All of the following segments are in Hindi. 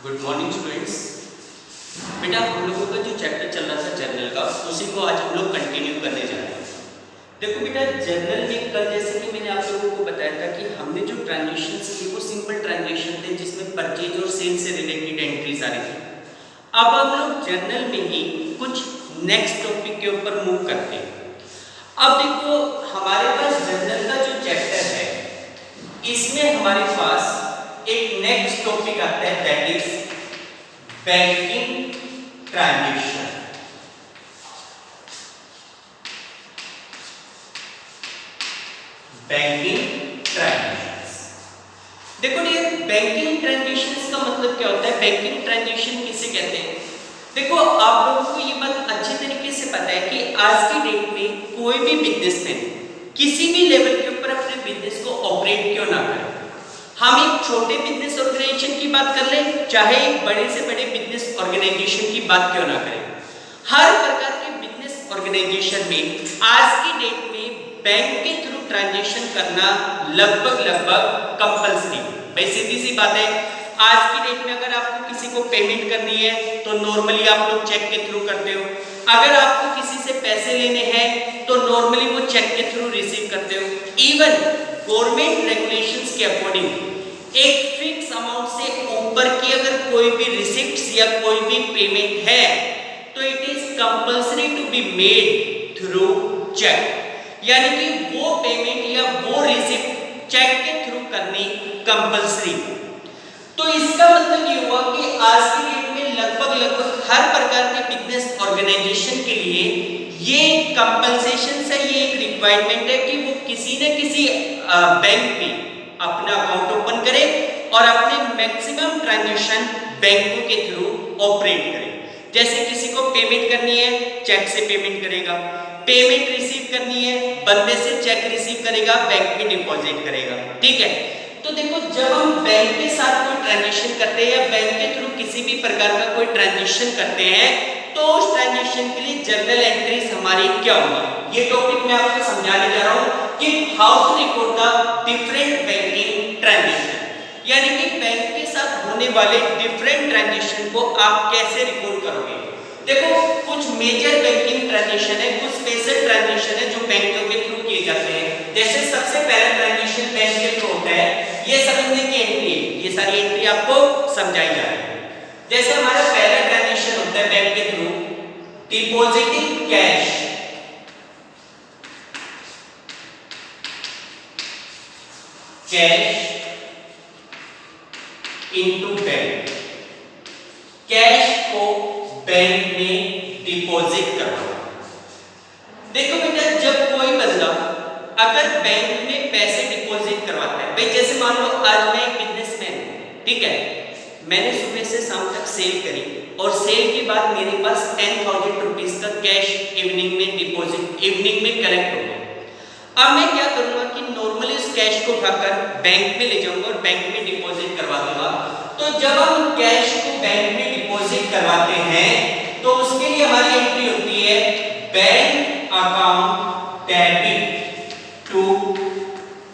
Good morning students. बेटा हम लोगों का जो चैप्टर चल रहा था जर्नल का, उसी को आज हम लोग कंटिन्यू करने जा रहे हैं। देखो बेटा, जर्नल में कल जैसे कि मैंने आप लोगों को बताया था कि हमने जो ट्रांजेक्शंस थे वो सिंपल ट्रांजेक्शन थे जिसमें परचेज और सेल से रिलेटेड एंट्रीज आ रही थी। अब हम लोग जर्नल में ही कुछ नेक्स्ट टॉपिक के ऊपर मूव करते हैं। अब देखो हमारे पास जर्नल का जो चैप्टर है इसमें हमारे पास एक नेक्स्ट टॉपिक आता है, that is banking transaction. Banking transactions, देखो ये बैंकिंग ट्रांजैक्शंस का मतलब क्या होता है, बैंकिंग ट्रांजैक्शन किसे कहते हैं। देखो आप लोगों को ये बात अच्छी तरीके से पता है कि आज की डेट में कोई भी बिजनेसमैन किसी भी लेवल के ऊपर अपने बिजनेस को ऑपरेट क्यों ना करे। हम एक छोटे बिजनेस ऑर्गेनाइजेशन की बात कर लें, चाहे एक बड़े से बड़े बिजनेस ऑर्गेनाइजेशन की बात क्यों ना करें, हर प्रकार के बिजनेस ऑर्गेनाइजेशन में आज की डेट में बैंक के थ्रू ट्रांजैक्शन करना लगभग कंपल्सरी। भाई सीधी सी बात है, आज की डेट में अगर आपको किसी को पेमेंट करनी है तो नॉर्मली आप लोग चेक के थ्रू करते हो। अगर आपको किसी से पैसे लेने हैं तो नॉर्मली वो चेक के थ्रू रिसीव करते हो। इवन गवर्नमेंट रेगुलेशंस के अकॉर्डिंग एक फिक्स अमाउंट से ऊपर की अगर कोई भी रिसिप्ट्स या कोई भी पेमेंट है तो it is compulsory to be made through cheque, यानी कि वो पेमेंट या वो रिसिप्ट चेक के थ्रू करनी कंपल्सरी। तो इसका मतलब ये हुआ कि आज की डेट में लगभग हर प्रकार के बिजनेस ऑर्गेनाइजेशन के लिए ये कंपल्सेशन है, ये एक रिक्वायरमेंट है कि वो किसी न किसी बैंक में अपना अकाउंट ओपन करे और अपने मैक्सिमम ट्रांजैक्शन बैंकों के थ्रू ऑपरेट करे। जैसे किसी को पेमेंट करनी है चेक से पेमेंट करेगा, पेमेंट रिसीव करनी है बंदे से चेक रिसीव करेगा, बैंक में डिपॉजिट करेगा। ठीक है, तो देखो जब हम बैंक के साथ कोई ट्रांजैक्शन करते हैं या बैंक के थ्रू किसी भी प्रकार का कोई ट्रांजैक्शन करते हैं तो उस ट्रांजैक्शन के लिए जर्नल एंट्रीज हमारी क्या होगी, ये टॉपिक मैं आपको समझाने जा रहा हूं कि how to record the different banking transaction, यानी कि बैंक के साथ होने वाले डिफरेंट ट्रांजैक्शन को आप कैसे रिकॉर्ड करोगे। देखो कुछ मेजर बैंकिंग ट्रांजैक्शन है, कुछ स्पेशल ट्रांजैक्शन है जो बैंकों के थ्रू किए जाते हैं। जैसे सबसे पहला ट्रांजैक्शन बैंक के थ्रू होता है, ये समझने की एंट्री है, ये सारी एंट्री आपको समझाई जा रही है। जैसे हमारा पहला ट्रांजैक्शन होता है बैंक के through depositing cash, cash into bank, cash को बैंक में डिपॉजिट करना। देखो बेटा, जब कोई बंदा अगर बैंक में पैसे डिपॉजिट करवाता है, भाई जैसे मान लो आज मैं एक बिजनेसमैन हूं, ठीक है, मैंने सुबह से शाम तक सेल करी और सेल के बाद मेरे पास 10,000 रुपीज का कैश इवनिंग में डिपॉजिट इवनिंग में कलेक्ट हो गया। अब मैं क्या करूंगा कि नॉर्मली उस कैश को उठाकर बैंक में ले जाऊंगा और बैंक में डिपॉजिट करवा दूंगा। तो जब हम कैश को बैंक में डिपॉजिट करवाते हैं तो उसके लिए हमारी एंट्री होती है bank account debit to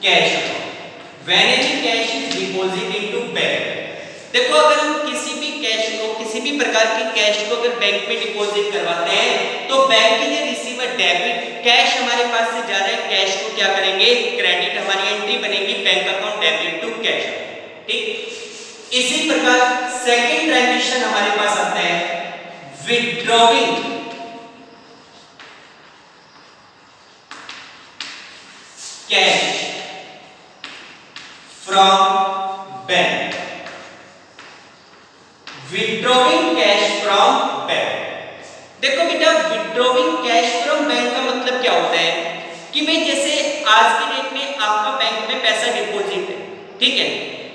cash account when cash is deposited to bank. देखो अगर हम किसी भी कैश को, किसी भी प्रकार की कैश को अगर बैंक में डिपॉजिट करवाते हैं तो बैंक के लिए रिसीवर डेबिट, कैश हमारे पास से जा रहा है, कैश को क्या करेंगे क्रेडिट, हमारी एंट्री बनेगी bank account debit to cash. ठीक, इसी प्रकार सेकंड ट्रांजैक्शन हमारे पास आता है withdrawing cash from bank, withdrawing cash from bank. देखो बेटा, विथड्रॉइंग कैश फ्रॉम बैंक का मतलब क्या होता है कि भाई जैसे आज की डेट में आपका बैंक में पैसा डिपॉजिट है, ठीक है,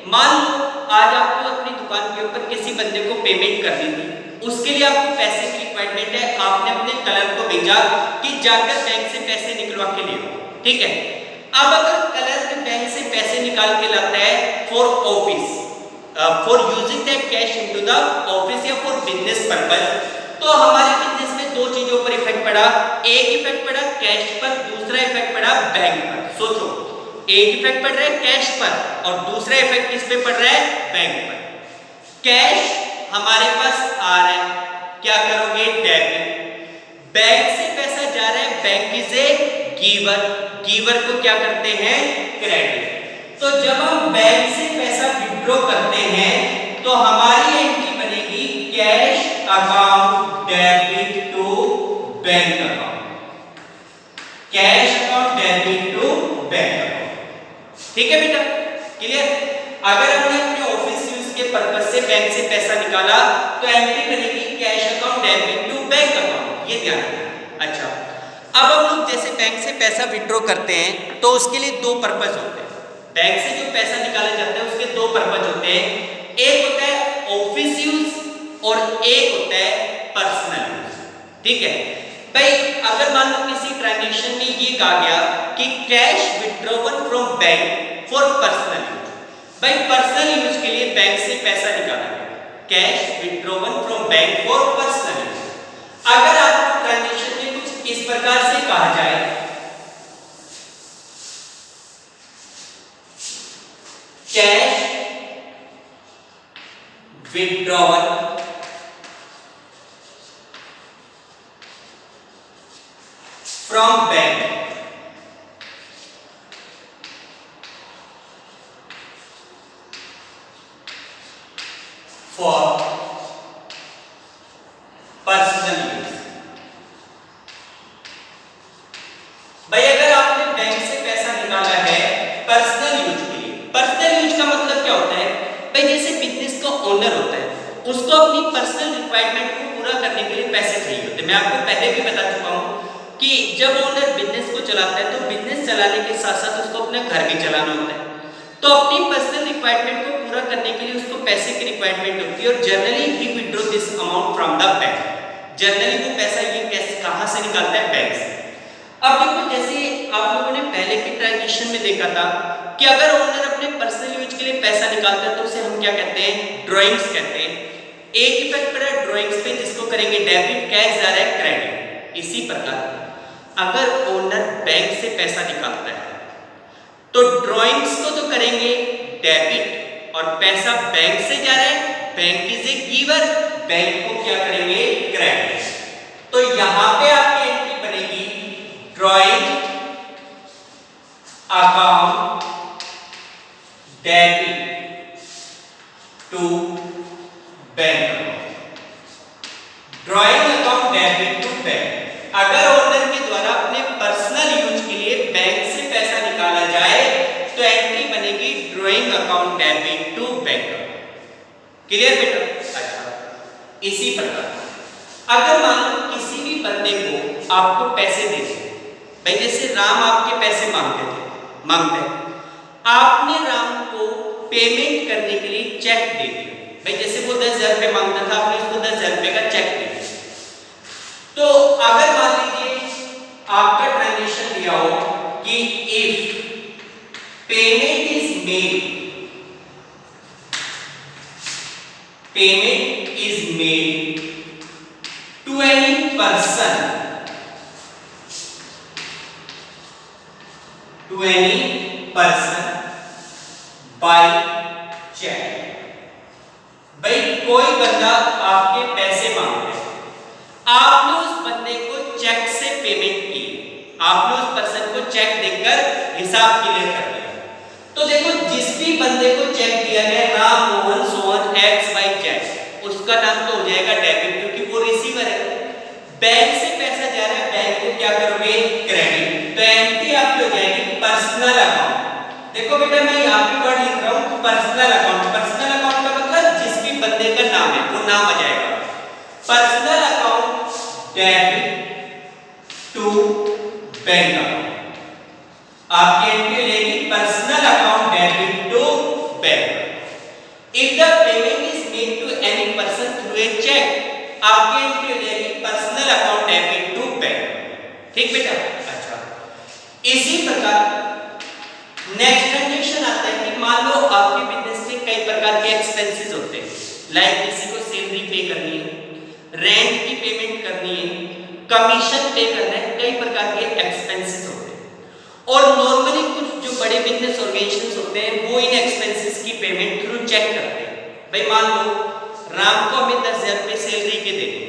मान लो आज आपको अपनी दुकान के ऊपर किसी बंदे को पेमेंट करनी थी, उसके लिए आपको पैसे की रिक्वायरमेंट है, आपने अपने क्लर्क को भेजा कि जाकर बैंक से पैसे निकलवा के ले आओ। ठीक है, अब अगर क्लर्क बैंक से पैसे निकाल के लाता है for office, for using that cash into the office या फॉर बिजनेस पर्पस, तो हमारे बिजनेस में दो चीजों पर इफेक्ट पड़ा। एक इफेक्ट पड़ा कैश पर, दूसरा इफेक्ट पड़ा बैंक पर। सोचो, एक इफेक्ट पड़ रहा है कैश पर और दूसरा इफेक्ट किस पे पड़ रहा है बैंक पर। कैश हमारे पास आ रहा है, क्या करोगे? डेबिट। बैंक से पैसा जा रहा है, bank is a giver, giver को क्या करते हैं? क्रेडिट। तो जब हम बैंक से पैसा विड्रॉ करते हैं तो हमारी एंट्री बनेगी cash account debit to bank account, cash account debit to bank account. ठीक है बेटा, क्लियर? अगर हमने अपने ऑफिस यूज के पर्पस से बैंक से पैसा निकाला तो एंट्री बनेगी cash account debit to bank account, ये ध्यान रखना। अच्छा, अब हम लोग जैसे बैंक से पैसा विड्रॉ करते हैं तो उसके लिए दो पर्पस होते हैं। बैंक से जो पैसा निकाला जाता है उसके दो पर्पस होते हैं, एक होता है ऑफिस यूज और एक होता है पर्सनल यूज। ठीक है भाई, अगर मान लो किसी ट्रांजैक्शन में ये कहा गया कि cash withdrawal from bank for personal use, भाई पर्सनल यूज के लिए बैंक से पैसा निकाला गया, cash withdrawal from bank for personal use. अगर आपको ट्रांजैक्शन में कुछ इस प्रकार से कहा जाए, cash withdrawal from bank for personal use. भाई अगर आपने बैंक से पैसा निकाला है पर्सनल यूज के लिए, पर्सनल यूज का मतलब क्या होता है? भाई जैसे बिजनेस का ओनर होता है, उसको अपनी पर्सनल रिक्वायरमेंट को पूरा करने के लिए पैसे चाहिए होते हैं। मैं आपको पहले भी बता चुका हूं कि जब ओनर बिजनेस को चलाता है तो बिजनेस चलाने के साथ साथ उसको अपना घर भी चलाना होता है, तो अपनी पर्सनल रिक्वायरमेंट को पूरा करने के लिए उसको पैसे की रिक्वायरमेंट होती है और generally he withdraw this amount from the bank. Generally वो पैसा ये कैसे कहां से निकालता है? बैंक से। अब देखो, जैसे आप लोगों ने पहले के ट्रांजैक्शन में देखा था कि अगर ओनर अपने पर्सनल यूज के लिए पैसा निकालता है तो उसे हम क्या कहते हैं? ड्राइंग्स कहते हैं। एक इफेक्ट पड़ा ड्राइंग्स पे जिसको करेंगे डेबिट, कैश जा रहा है क्रेडिट। इसी प्रकार अगर ओनर बैंक से पैसा निकालता है तो ड्राइंग्स को तो करेंगे डेबिट और पैसा बैंक से जा रहा है, bank is a giver, bank को क्या करेंगे? क्रेडिट। तो यहां पे आपकी एंट्री बनेगी drawing account debit to bank account, drawing account debit to bank. अगर ओनर के द्वारा अपने पर्सनल यूज के लिए बैंक से पैसा निकाला जाए तो एंट्री बनेगी drawing account debit to bank account. Clear बेटा? अच्छा, इसी प्रकार अगर मान लो किसी भी बंदे को आपको पैसे देते, भाई जैसे राम आपके पैसे मांगते हैं, आपने राम को पेमेंट करने के लिए चेक दे दिया। भाई जैसे वो 10,000 रुपये मांगता था, आपने उसको 10,000 रुपये का चेक दे दिया। तो अगर मान लीजिए आपका ट्रांजैक्शन दिया हो कि if payment is made to any person by cheque. भाई कोई बंदा आपके पैसे मांगता है, आपने उस बंदे को चेक से पेमेंट की, आपने उस पर्सन को चेक देकर हिसाब क्लियर कर दिया। तो देखो, जिस भी बंदे को चेक दिया गया Ram Mohan Sohan X Y Z, उसका नाम तो हो जाएगा डेबिट क्योंकि वो रिसीवर है। बैंक से पैसा जा रहा है, बैंक को क्या करोगे? क्रेडिट। तो एंट्री आपकी हो जाएगी पर्सनल अकाउंट। देखो बेटा, मैं यहाँ पे वर्ड लिख रहा हूँ पर्सनल अकाउंट। पर्सनल अकाउंट का मतलब जिस भी बंदे का नाम है वो नाम आ जाएगा। Personal account debit to bank account, आपकी एंट्री लेगी personal account debit to bank. If the payment is made to any person through a cheque, आपकी एंट्री लेगी personal account debit to bank. ठीक बेटा? अच्छा, इसी प्रकार नेक्स्ट ट्रांजैक्शन आता है कि मान लो आपके बिजनेस में कई प्रकार के एक्सपेंसेस होते हैं, लाइक किसी को सैलरी पे करनी है, रेंट की पेमेंट करनी है, कमीशन पे करना है, कई प्रकार के एक्सपेंसेस होते हैं। और नॉर्मली कुछ जो बड़े बिजनेस ऑर्गेनाइजेशंस होते हैं वो इन एक्सपेंसेस की पेमेंट थ्रू चेक करते हैं। भाई मान लो राम को हमें 10,000 रुपये सैलरी के देने,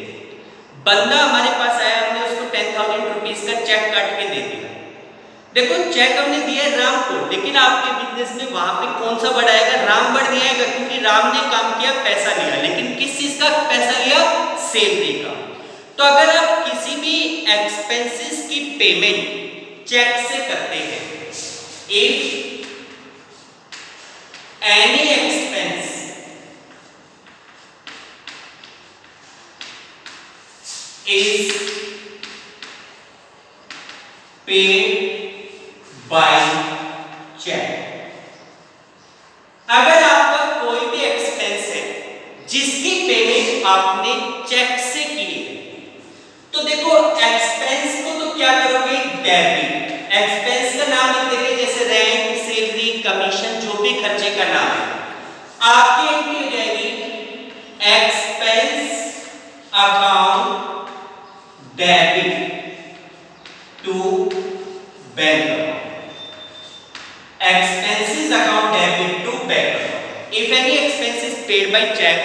बंदा हमारे पास आया, हमने उसको 10,000 रुपीज का चेक काट के दे दिया। देखो चेक हमने दिया है राम को, लेकिन आपके बिजनेस में वहां पे कौन सा वर्ड आएगा? राम वर्ड नहीं आएगा, क्योंकि राम ने काम किया, पैसा लिया, लेकिन किस चीज का पैसा लिया? सैलरी का। तो अगर आप किसी भी एक्सपेंसेस की पेमेंट चेक से करते हैं, if any expense is paid by check, अगर आपका कोई भी एक्सपेंस है जिसकी पेमेंट आपने चेक से की है, तो देखो एक्सपेंस को तो क्या करोगे? डेबिट। एक्सपेंस का नाम लिख देंगे, जैसे रेंट, सैलरी, कमीशन, जो भी खर्चे का नाम है, आपकी एंट्री हो जाएगी expense account debit to bank account, expenses account debit to bank account. If any expense is paid by cheque,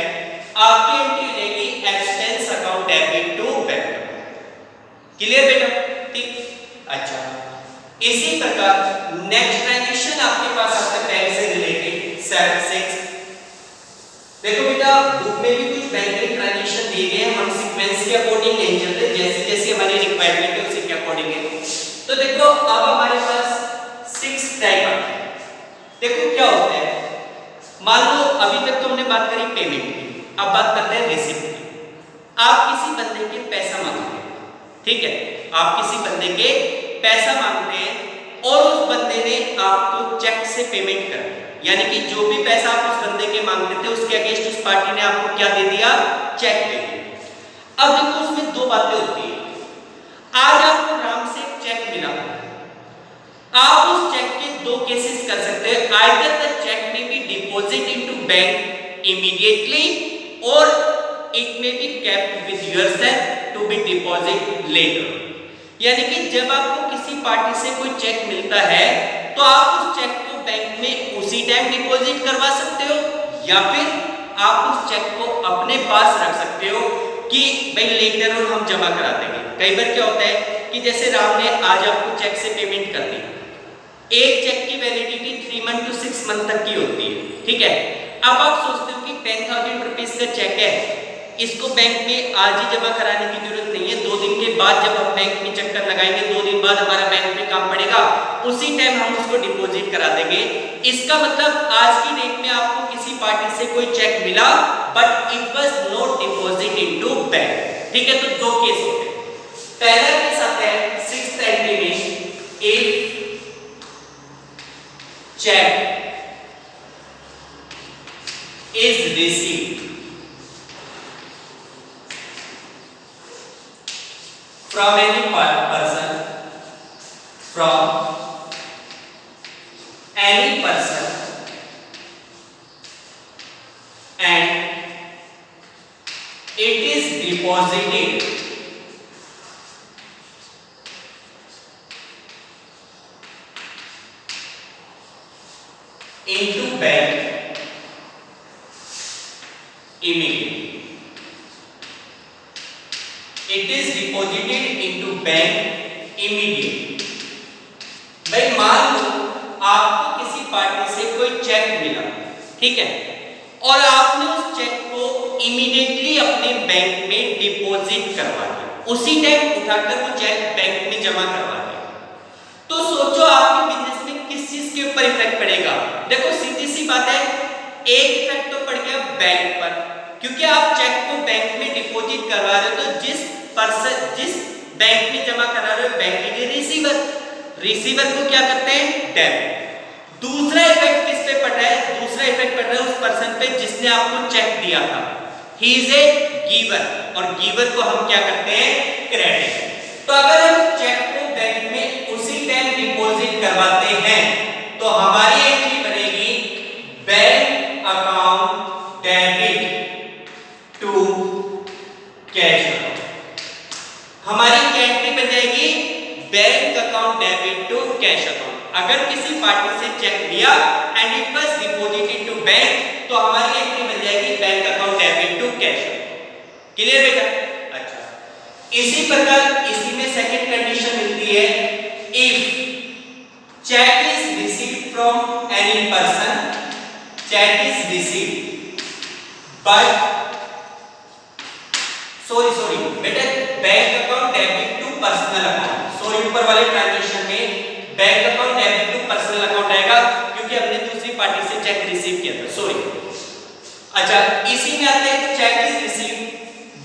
आपकी एंट्री हो जाएगी expense account debit to bank account. Clear बेटा? ठीक। अच्छा, इसी प्रकार नेक्स्ट ट्रांजेक्शन आपके पास आता है बैंक से रिलेटेड 7-6। देखो बेटा, बुक में भी कुछ बैंकिंग ट्रांजेक्शन दिए गए हैं, हम सीक्वेंस के अकॉर्डिंग नहीं चल रहे, जैसे जैसे हमारी रिक्वायरमेंट है उसी के अकॉर्डिंग है। तो देखो अब हमारे पास 6 टाइप आते हैं। देखो क्या होता है, मान लो अभी तक तो हमने बात करी पेमेंट की, अब बात करते हैं रिसिप्ट की। आप किसी बंदे के पैसा मांगते हैं, ठीक है, आप किसी बंदे के पैसा मांगते हैं और उस बंदे ने आपको चेक से पेमेंट कर दी, यानी कि जो भी पैसा आप उस बंदे के मांगते थे उसके अगेंस्ट उस पार्टी ने आपको क्या दे दिया? चेक दे दिया। अब देखो उसमें दो बातें होती है। आज आपको राम से एक चेक मिला, आप उस चेक के दो केसेस कर सकते हैं, either the cheque may be deposit into bank immediately और it may be kept with yourself to be deposit later. यानी कि जब आपको किसी पार्टी से कोई चेक मिलता है तो आप उस चेक को बैंक में उसी टाइम डिपॉजिट करवा सकते हो, या फिर आप उस चेक को अपने पास रख सकते हो कि भाई लेटर और हम जमा करा देंगे। कई बार क्या होता है कि जैसे राम ने आज आपको चेक से पेमेंट कर दी, एक चेक की वैलिडिटी 3 मंथ टू 6 मंथ तक की होती है, ठीक है। अब आप सोचते हो कि 10,000 रुपीज का चेक है, इसको बैंक में आज ही जमा कराने की जरूरत नहीं है, 2 दिन के बाद जब हम बैंक में चक्कर लगाएंगे, 2 दिन बाद हमारा बैंक में काम पड़ेगा, उसी टाइम हम उसको डिपॉजिट करा देंगे। इसका मतलब आज की डेट में आपको किसी पार्टी से कोई चेक मिला but it was not deposit into bank, ठीक है। तो दो केस होते हैं। पहला केस आता है 6th एंट्री में, if check is received from any person, from any person, and it is deposited into bank immediately. It is deposited into bank immediately. भाई मान लो आपको किसी पार्टी से कोई चेक मिला, ठीक है, और आपने उस चेक को इमीडिएटली अपने बैंक में डिपॉजिट करवा दिया, उसी टाइम उठाकर वो चेक बैंक में जमा करवा दिया। तो सोचो आपके बिजनेस में किस चीज के ऊपर इफेक्ट पड़ेगा? देखो सीधी सी बात है, एक इफेक्ट तो पड़ गया बैंक पर, क्योंकि आप चेक को बैंक में डिपॉजिट करवा रहे हो, तो जिस बैंक में जमा करा रहे हो बैंक के रिसीवर को क्या करते हैं? डेबिट। दूसरा इफेक्ट किस पे पड़ रहा है? दूसरा इफेक्ट पड़ रहा है उस पर्सन पे जिसने आपको चेक दिया था, ही इज ए गिवर, और गिवर को हम क्या करते हैं? क्रेडिट। तो अगर हम चेक को बैंक में उसी टाइम डिपॉजिट करवाते हैं तो हमारी एंट्री बनेगी bank account debit to cash account. हमारी एंट्री बन जाएगी bank account debit to cash account. अगर किसी पार्टी से चेक लिया and it was deposited to bank, तो हमारी एंट्री बन जाएगी bank account debit to clear बेटा? अच्छा, इसी प्रकार इसी में सेकंड कंडीशन मिलती है, if cheque is received from any person, cheque is received but sorry बेटा, bank account debit to personal account, sorry ऊपर वाले ट्रांजैक्शन में bank account debit to personal account आएगा क्योंकि हमने दूसरी पार्टी से चेक रिसीव किया था, सॉरी। अच्छा, इसी में आते हैं cheque is received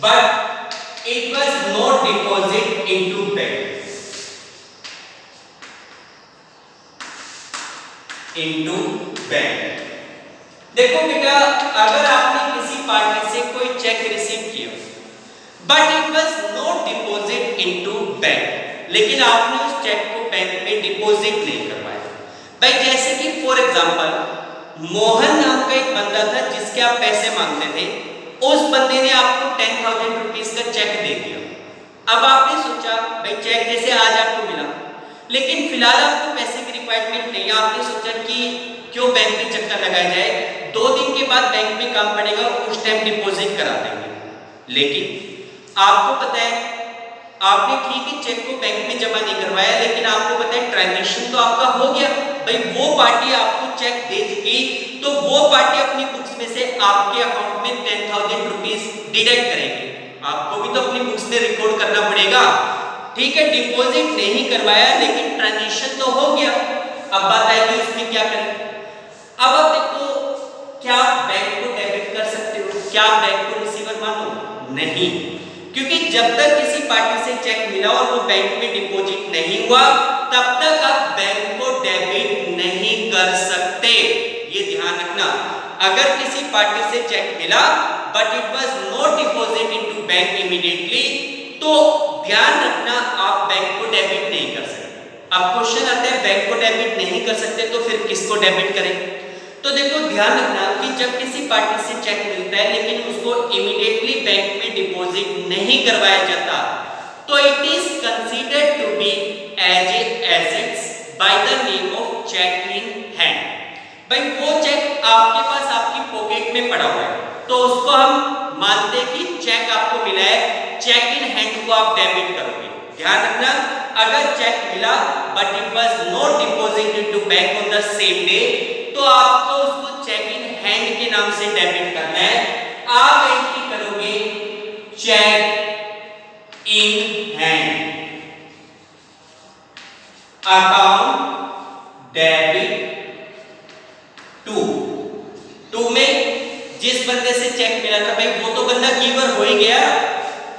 but it was not deposit into bank, into bank. देखो बेटा, अगर आपने किसी पार्टी से कोई चेक रिसीव किया but it was not deposit into bank, लेकिन आपने उस चेक को बैंक में डिपॉजिट नहीं करवाया। भाई जैसे कि फॉर एग्जांपल मोहन नाम का एक बंदा था जिसके आप पैसे मांगते थे, उस बंदे ने आपको 10,000 रुपीस का चेक दे दिया। अब आपने सोचा भाई चेक जैसे आज आपको मिला, लेकिन फिलहाल आपको पैसे की रिक्वायरमेंट नहीं है, आपने सोचा कि क्यों बैंक में चक्कर लगाया जाए, 2 दिन के बाद बैंक में काम पड़ेगा, उस टाइम डिपॉजिट करा देंगे। लेकिन आपको पता है आपने ठीक है चेक को बैंक में जमा नहीं करवाया, लेकिन आपको पता है ट्रांजैक्शन तो आपका हो गया। भाई वो पार्टी आपको चेक दे चुकी, तो वो पार्टी अपनी बुक्स में से आपके अकाउंट में 10,000 रुपीस डिडक्ट करेगी। आपको भी तो अपनी बुक्स में रिकॉर्ड करना पड़ेगा, ठीक है। डिपॉजिट नहीं करवाया लेकिन ट्रांजैक्शन तो हो गया। अब बात आएगी उसमें क्या करें। अब आप देखो, क्या आप बैंक को डेबिट कर सकते हो? क्या आप बैंक को रिसीवर मानो? नहीं, क्योंकि जब तक किसी पार्टी से चेक मिला और वो बैंक में डिपॉजिट नहीं हुआ, तब तक आप बैंक को डेबिट नहीं कर सकते। ये ध्यान रखना, अगर किसी पार्टी से चेक मिला but it was not deposit into bank immediately, तो ध्यान रखना आप बैंक को डेबिट नहीं कर सकते। अब क्वेश्चन आता है बैंक को डेबिट नहीं कर सकते तो फिर किसको डेबिट करें? तो देखो ध्यान रखना कि जब किसी पार्टी से चेक मिलता है लेकिन उसको इमीडिएटली बैंक में डिपॉजिट नहीं करवाया जाता, तो it is considered to be as assets by the name of cheque in hand. भाई वो चेक आपके पास आपकी पॉकेट में पड़ा हुआ है, तो उसको हम मानते हैं कि चेक आपको मिला है, चेक इन हैंड को आप डेबिट करोगे। ध्यान रखना, अगर चेक मिला but it was not deposited into bank on the same day, तो आपको उसको चेक इन हैंड के नाम से डेबिट करना है। आप एंट्री करोगे cheque in hand, account debit to में जिस बंदे से चेक मिला था भाई वो तो बंदा गिवर हो ही गया,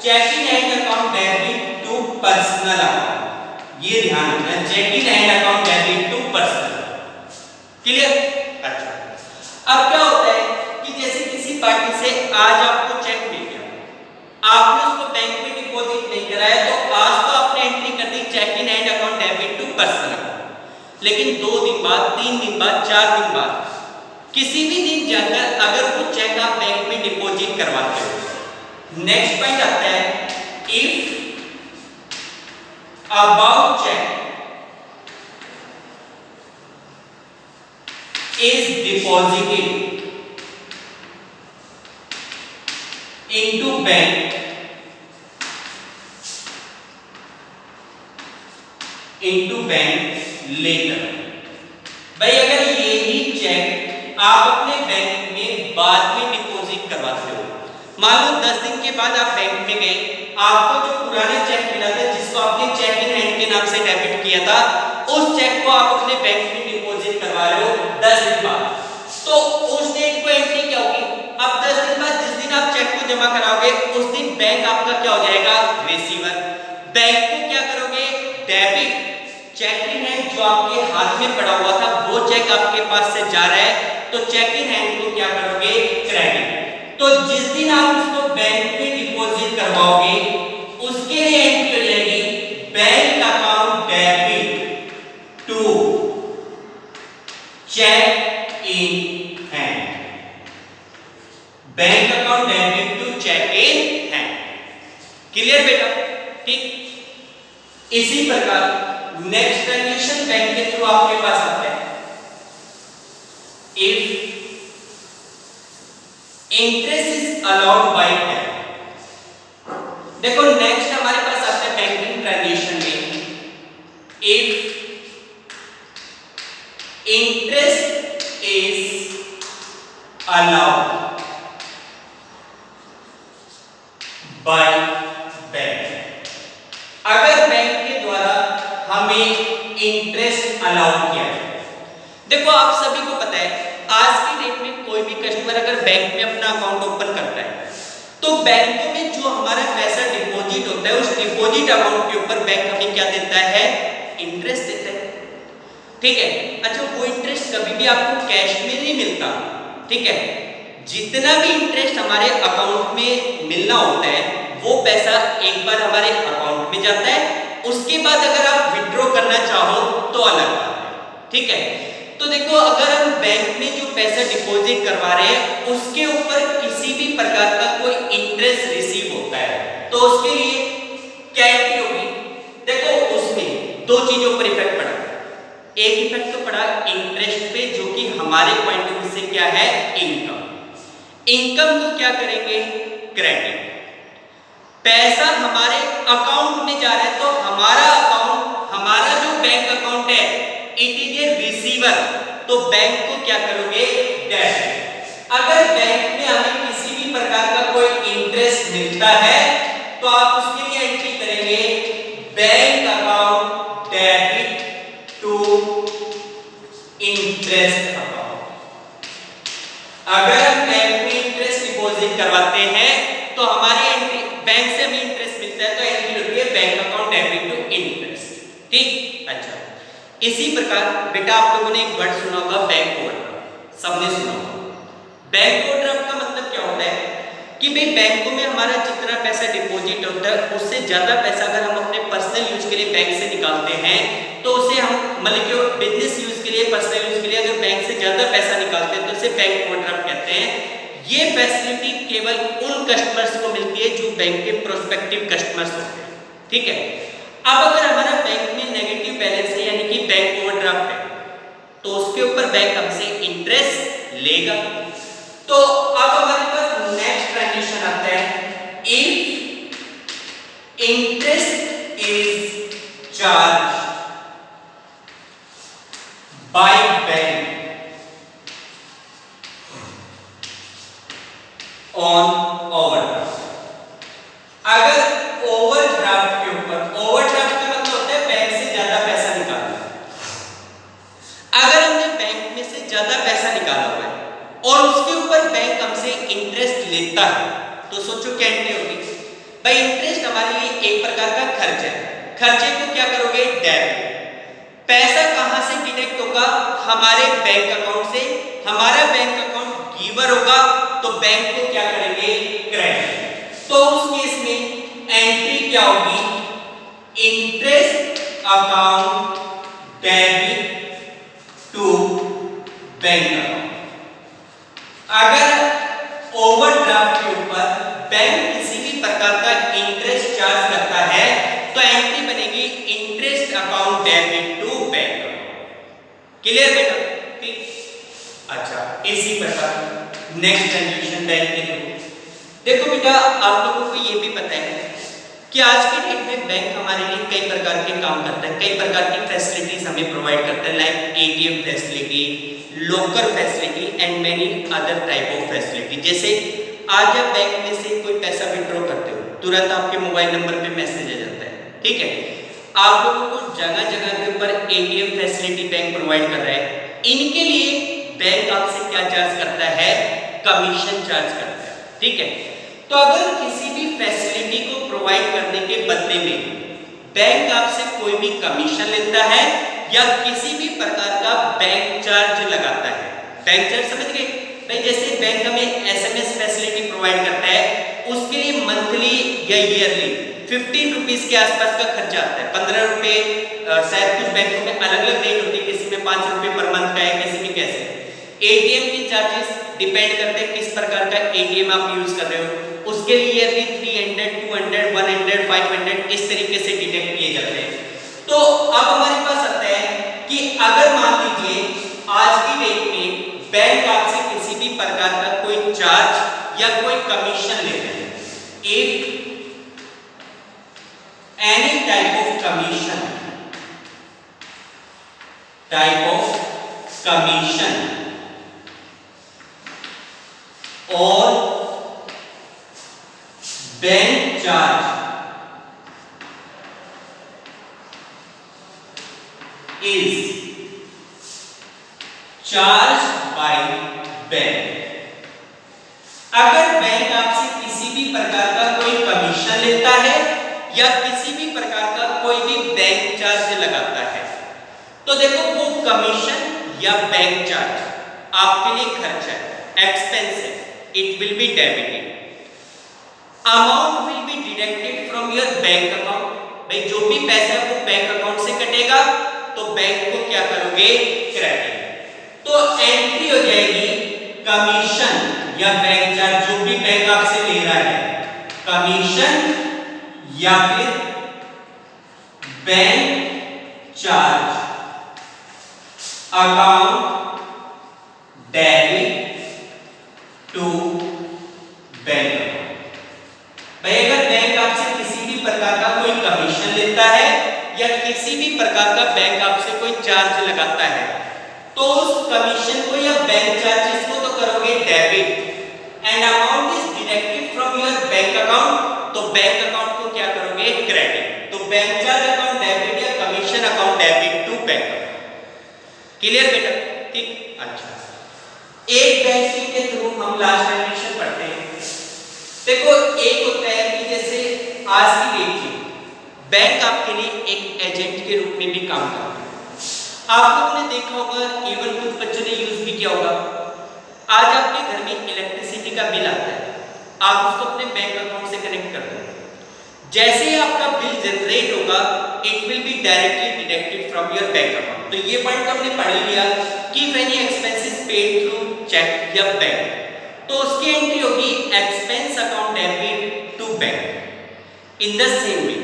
cheque in hand account debit to personal account. ये ध्यान रखना, cheque in hand account debit to personal. Clear? अच्छा, अब क्या होता है कि जैसे किसी पार्टी से आज आपको चेक मिल गया, आपने उसको बैंक में डिपॉजिट नहीं कराया, तो आज तो आपने एंट्री कर दी cheque in hand account debit to personal account, लेकिन 2 दिन बाद, 3 दिन बाद, 4 दिन बाद, किसी भी दिन जाकर अगर वो चेक आप बैंक में डिपॉजिट करवाते हो, नेक्स्ट पॉइंट आता है, if about cheque is deposited into bank later। भाई अगर यही चेक आप अपने बैंक में बाद में डिपॉजिट करवाते हो, मान लो 10 दिन के बाद आप बैंक में गए, आपको जो पुराना चेक मिला था जिसको आपने चेक इन हैंड के नाम से डेबिट किया था, उस चेक को आप अपने बैंक में डिपॉजिट करवा रहे हो 10 दिन बाद, तो उस डेट को एंट्री क्या होगी? अब 10 दिन बाद जिस दिन आप चेक को जमा कराओगे उस दिन बैंक आपका क्या हो जाएगा? रिसीवर। बैंक को क्या करोगे? डेबिट। चेक इन हैंड जो आपके हाथ में पड़ा हुआ था वो चेक आपके पास से जा रहा है, तो चेक इन हैंड को क्या करोगे? क्रेडिट। तो जिस दिन आप उसको बैंक में डिपॉजिट करवाओगे उसके लिए एंट्री हो जाएगी bank account debit to cheque in hand, bank account debit to cheque in hand. Clear बेटा? ठीक। इसी प्रकार नेक्स्ट ट्रांजैक्शन बैंक के थ्रू आपके पास आता है, if interest is allowed by bank. देखो नेक्स्ट हमारे पास आता है बैंकिंग ट्रांजेक्शन में, if interest is allowed by bank, अगर बैंक के द्वारा हमें इंटरेस्ट अलाउ किया जाए। देखो आप सभी को पता है आज की डेट में कोई भी कस्टमर अगर बैंक में अपना अकाउंट ओपन करता है तो बैंकों में जो हमारा पैसा डिपॉजिट होता है उस डिपॉजिट अमाउंट के ऊपर बैंक हमें क्या देता है, इंटरेस्ट देता है, ठीक है। अच्छा वो इंटरेस्ट कभी भी आपको कैश में नहीं मिलता, ठीक है। जितना भी इंटरेस्ट हमारे अकाउंट में मिलना होता है वो पैसा एक बार हमारे अकाउंट में जाता है, उसके बाद अगर आप विड्रॉ करना चाहो तो अलग बात है, ठीक है। तो देखो अगर हम बैंक में जो पैसा डिपॉजिट करवा रहे हैं उसके ऊपर किसी भी प्रकार का कोई इंटरेस्ट रिसीव होता है तो उसके लिए क्या एंट्री होगी, देखो उसमें दो चीजों पर इफेक्ट पड़ा, एक इफेक्ट तो पड़ा इंटरेस्ट पे जो कि हमारे पॉइंट ऑफ व्यू से क्या है, इनकम। इनकम को क्या करेंगे, क्रेडिट, पैसा हमारे अकाउंट में जा रहा है तो हमारा अकाउंट, हमारा जो बैंक अकाउंट है इट इज ए रिसीवर, तो बैंक को क्या करोगे, डेबिट। अगर बैंक में हमें किसी भी प्रकार का कोई इंटरेस्ट मिलता है तो आप उसके लिए एंट्री करेंगे bank account debit to interest account. अगर हम बैंक में इंटरेस्ट डिपॉजिट करवाते हैं तो हमारी एंट्री, बैंक से हमें इंटरेस्ट मिलता है तो एंट्री होती है bank account debit to interest, ठीक। अच्छा इसी प्रकार बेटा आप लोगों ने एक वर्ड सुना होगा बैंक ओवरड्राफ्ट, सबने सुना होगा। बैंक ओवरड्राफ्ट का मतलब क्या होता है कि भाई बैंकों में हमारा जितना पैसा डिपॉजिट होता है उससे ज्यादा पैसा अगर हम अपने पर्सनल यूज के लिए बैंक से निकालते हैं तो उसे हम मतलब कि बिजनेस यूज के लिए, पर्सनल यूज के लिए अगर बैंक से ज्यादा पैसा निकालते हैं तो उसे बैंक ओवरड्राफ्ट कहते हैं। ये फैसिलिटी केवल उन कस्टमर्स को मिलती है जो बैंक के प्रोस्पेक्टिव कस्टमर्स होते हैं, ठीक है। अब अगर हमारा बैंक में नेगेटिव बैलेंस है यानी कि बैंक ओवरड्राफ्ट है तो उसके ऊपर बैंक हमसे इंटरेस्ट लेगा। तो अब हमारे पास नेक्स्ट ट्रांजेक्शन आता है, if interest is charge by bank on overdraft. अगर ओवरड्राफ्ट के ऊपर, ओवरड्राफ्ट का मतलब होता है बैंक से ज्यादा पैसा निकालना, अगर हमने बैंक में से ज्यादा पैसा निकाला हुआ है और उसके ऊपर बैंक हमसे इंटरेस्ट लेता है तो सोचो क्या एंट्री होगी भाई, इंटरेस्ट हमारे लिए एक प्रकार का खर्च है, खर्चे को क्या करोगे, डेबिट। पैसा कहां से डिडक्ट होगा, हमारे बैंक अकाउंट से, हमारा बैंक अकाउंट गिवर होगा तो बैंक को क्या करेंगे, क्रेडिट। तो उस केस में एंट्री क्या होगी, interest account debit to bank account. अगर ओवरड्राफ्ट के ऊपर बैंक किसी भी प्रकार का इंटरेस्ट चार्ज करता है तो एंट्री बनेगी interest account debit to bank account. Clear बेटा, ठीक। अच्छा इसी प्रकार नेक्स्ट ट्रांजेक्शन बैंक के थ्रू। देखो बेटा आप लोगों को ये भी पता है कि आज के डेट में बैंक हमारे लिए कई प्रकार के काम करता है, कई प्रकार की फैसिलिटीज हमें प्रोवाइड करता है, like ATM facility, locker facility and many other type of facility. जैसे आज आप बैंक में से कोई पैसा विड्रॉ करते हो तुरंत आपके मोबाइल नंबर पे मैसेज आ जाता है, ठीक है। आप लोगों को जगह जगह के ऊपर एटीएम फैसिलिटी बैंक प्रोवाइड कर रहा है, इनके लिए बैंक आपसे क्या चार्ज करता है, कमीशन चार्ज करता है, ठीक है। तो अगर किसी भी फैसिलिटी को प्रोवाइड करने के बदले में बैंक आपसे कोई भी कमीशन लेता है या किसी भी प्रकार का बैंक चार्ज लगाता है, बैंक चार्ज समझ गए भाई, जैसे बैंक हमें एसएमएस फैसिलिटी प्रोवाइड करता है उसके लिए मंथली या ईयरली 15 रुपीस के आसपास का खर्चा आता है, 15 रुपए शायद कुछ बैंकों में अलग अलग रेट होती है, किसी में 5 रुपए पर मंथ का है, किसी में कैसे। एटीएम के चार्जेस डिपेंड करते हैं किस प्रकार का एटीएम आप यूज कर रहे हो, उसके लिए ईयरली 300, 200, 100, 500 इस तरीके से डिटेक्ट किए जाते हैं। तो अब हमारे पास आता है कि अगर मान लीजिए आज की डेट में बैंक आपसे किसी भी प्रकार का कोई चार्ज या कोई कमीशन लेते हैं, if any type of commission, और bank charge is charged by bank. अगर बैंक आपसे किसी भी प्रकार का कोई कमीशन लेता है या किसी भी प्रकार का कोई भी बैंक चार्ज लगाता है, तो देखो वो कमीशन या बैंक चार्ज आपके लिए खर्च है, एक्सपेंस है, it will be debited, amount will be deducted from your bank account. भाई जो भी पैसा है वो बैंक अकाउंट से कटेगा, तो बैंक को क्या करोगे, क्रेडिट। तो एंट्री हो जाएगी कमीशन या बैंक चार्ज, जो भी बैंक आपसे ले रहा है, कमीशन या फिर bank charge account debit to bank account. भाई अगर बैंक आपसे किसी भी प्रकार का कोई कमीशन लेता है या किसी भी प्रकार का बैंक आपसे कोई चार्ज लगाता है, तो उस कमीशन को या बैंक चार्जेस को तो करोगे debit, and amount is deducted from your bank account, तो बैंक अकाउंट को क्या करोगे, क्रेडिट। तो बैंक चार्ज अकाउंट डेबिट या commission account debit to bank. Clear बेटा, ठीक। अच्छा, एक बैंकिंग के थ्रू हम लास्ट ट्रांजेक्शन पढ़ते हैं। देखो एक होता है कि जैसे आज की डेट में बैंक आपके लिए एक एजेंट के रूप में भी काम करता है। आप लोगों ने देखा होगा, इवन कुछ बच्चों ने यूज भी किया होगा, आज आपके घर में इलेक्ट्रिसिटी का बिल आता है, आप उसको अपने बैंक अकाउंट से कनेक्ट कर दो, जैसे ही आपका बिल जनरेट होगा, it will be directly deducted from your bank account. तो ये पॉइंट हमने पढ़ लिया कि any expenses paid through cheque या बैंक, तो उसकी एंट्री होगी expense account debit to bank. In the same way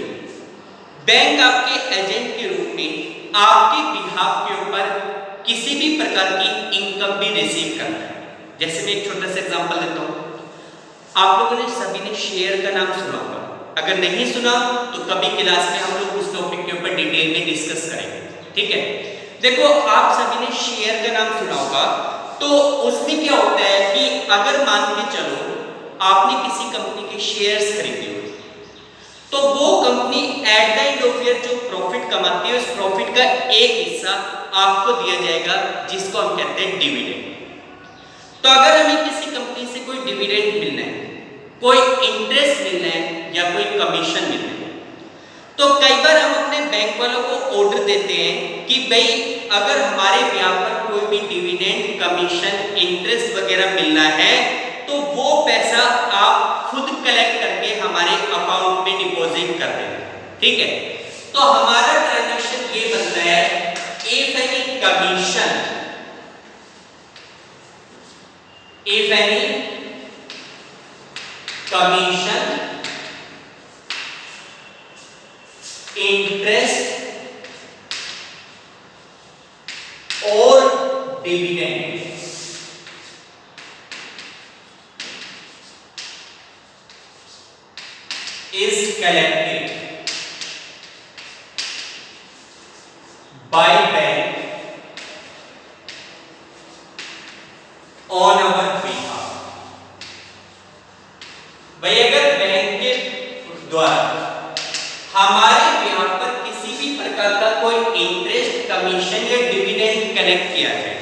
bank आपके एजेंट के रूप में आपके बिहाफ के ऊपर किसी भी प्रकार की इनकम भी रिसीव करता है। जैसे मैं एक छोटा सा एग्जांपल देता हूं, आप लोगों ने सभी ने शेयर का नाम सुना होगा, अगर नहीं सुना तो कभी क्लास में हम लोग उस टॉपिक के ऊपर डिटेल में डिस्कस करेंगे, ठीक है। देखो आप सभी ने शेयर का नाम सुना होगा, तो उसमें क्या होता है कि अगर मान के चलो आपने किसी कंपनी के शेयर्स खरीदे हो, तो वो company at the end of year जो प्रॉफिट कमाती है, उस प्रॉफिट का एक हिस्सा आपको दिया जाएगा, जिसको हम कहते हैं डिविडेंड। तो अगर हमें किसी कंपनी से कोई डिविडेंड मिलना है, कोई इंटरेस्ट मिलना है या कोई कमीशन मिलना है, तो कई बार हम अपने बैंक वालों को ऑर्डर देते हैं कि भाई अगर हमारे यहाँ पर कोई भी डिविडेंड, कमीशन, इंटरेस्ट वगैरह मिलना है, तो वो पैसा आप खुद कलेक्ट करके हमारे अकाउंट में डिपॉजिट कर दें, ठीक है। तो हमारा ट्रांजैक्शन ये बनता है, if any commission, if any commission, interest और dividend is collected by bank on our behalf। भाई अगर बैंक के द्वारा हमारे बिहाफ पर किसी भी प्रकार का कोई इंटरेस्ट, कमीशन या डिविडेंड कलेक्ट किया जाए,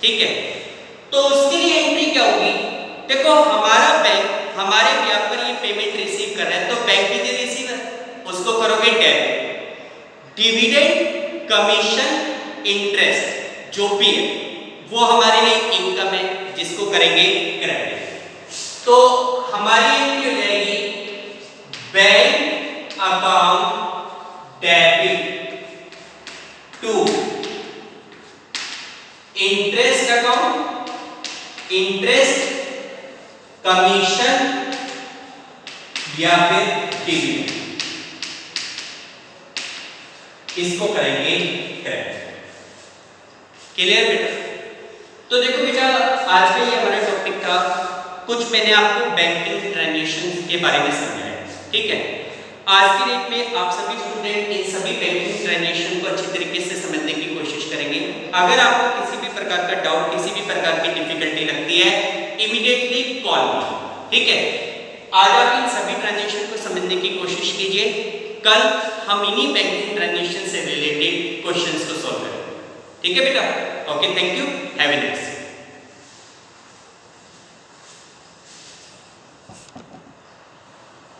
ठीक है, तो उसके लिए एंट्री क्या होगी। देखो हमारा बैंक हमारे बिहाफ पर ये पेमेंट रिसीव कर रहा है, तो बैंक की जो रिसीवर उसको करोगे डेबिट, डिविडेंड, कमीशन, इंटरेस्ट जो भी है वो हमारे लिए इनकम है, जिसको करेंगे क्रेडिट। तो हमारी एंट्री हो जाएगी bank account debit to interest account, interest, commission या फिर डिविडेंड, इसको करेंगे क्रेडिट। क्लियर बेटा। तो देखो बेटा आज का ये हमारा टॉपिक था, कुछ मैंने आपको बैंकिंग ट्रांजैक्शन के बारे में समझाया, ठीक है। आज की डेट में आप सभी स्टूडेंट इन सभी बैंकिंग ट्रांजैक्शन को अच्छी तरीके से समझने की कोशिश करेंगे। अगर आपको किसी भी प्रकार का डाउट, किसी भी प्रकार की डिफिकल्टी लगती है, इमीडिएटली कॉल मी, ठीक है। आज आप इन सभी ट्रांजैक्शन को समझने की कोशिश कीजिए, कल हम इन्हीं बैंकिंग ट्रांजैक्शन से रिलेटेड क्वेश्चंस को सॉल्व करेंगे, ठीक है बेटा। Okay, thank you, have a nice